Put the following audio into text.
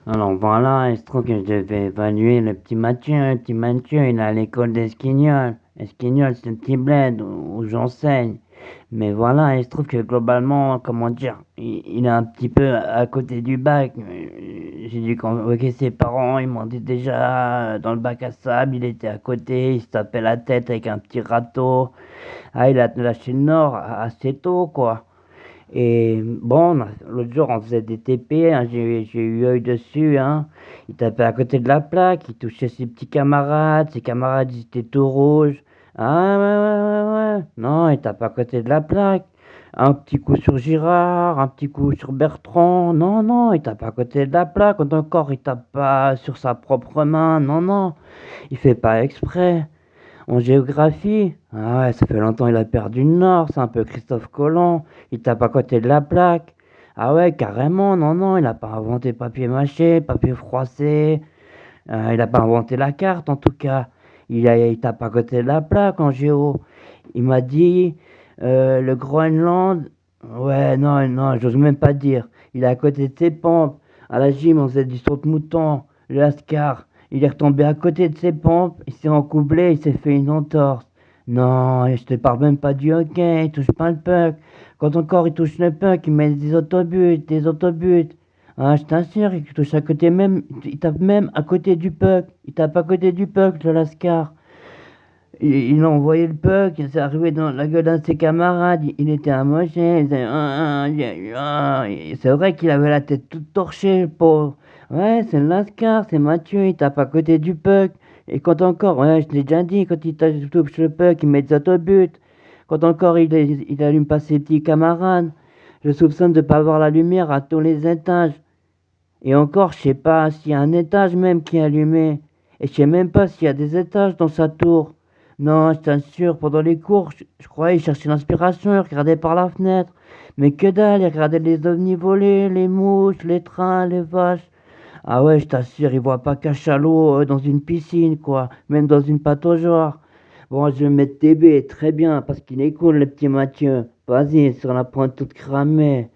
Alors voilà, il se trouve que je devais évaluer le petit Mathieu. Le petit Mathieu, il est à l'école d'Esquignol. Esquignol, c'est le petit bled où j'enseigne. Mais voilà, il se trouve que globalement, comment dire, il est un petit peu à côté du bac. J'ai dû convoquer ses parents, ils m'ont dit déjà dans le bac à sable, il était à côté, il se tapait la tête avec un petit râteau. Ah, il a lâché le nord assez tôt, quoi. Et bon, l'autre jour, on faisait des TP, hein, j'ai eu œil dessus, hein. Il tapait à côté de la plaque, il touchait ses camarades ils étaient tout rouges. Ah ouais, ouais, ouais, ouais. Non, il tape à côté de la plaque. Un petit coup sur Girard, un petit coup sur Bertrand. Non, non, il tape à côté de la plaque. Encore, il tape pas sur sa propre main. Non, non, il fait pas exprès. En géographie, ah ouais, ça fait longtemps il a perdu le nord, c'est un peu Christophe Colomb, il tape à côté de la plaque. Ah ouais, carrément, non, non, il n'a pas inventé papier mâché, papier froissé, il n'a pas inventé la carte en tout cas. Il tape à côté de la plaque en géo. Il m'a dit, le Groenland, ouais, non, non, j'ose même pas dire. Il est à côté de ses pompes. À la gym, on faisait du saut-de-mouton, le Lascar. Il est retombé à côté de ses pompes, il s'est encoublé, il s'est fait une entorse. Non, et je te parle même pas du hockey, il touche pas le puck. Quand encore il touche le puck, il met des autobuts, des autobuts. Ah, je t'assure, il touche à côté même, il tape même à côté du puck. Il tape à côté du puck, le Lascar. Il a envoyé le puck, c'est arrivé dans la gueule d'un de ses camarades, il était amoché, il disait, c'est vrai qu'il avait la tête toute torchée, le pauvre. Ouais, c'est le Lascar, c'est Mathieu, il tape à côté du puck. Et quand encore, ouais, je t'ai déjà dit, quand il touche le puck, il met des autobuts. Quand encore, il allume pas ses petits camarades. Je soupçonne de pas voir la lumière à tous les étages. Et encore, je sais pas s'il y a un étage même qui est allumé. Et je sais même pas s'il y a des étages dans sa tour. Non, je t'assure, pendant les cours, je croyais chercher l'inspiration, il regardait par la fenêtre. Mais que dalle, il regardait les ovnis voler, les mouches, les trains, les vaches. Ah ouais, je t'assure, il voit pas cachalot dans une piscine, quoi. Même dans une pataugeoire. Bon, je vais mettre TB, très bien, parce qu'il est cool, le petit Mathieu. Vas-y, sur la pointe toute cramée.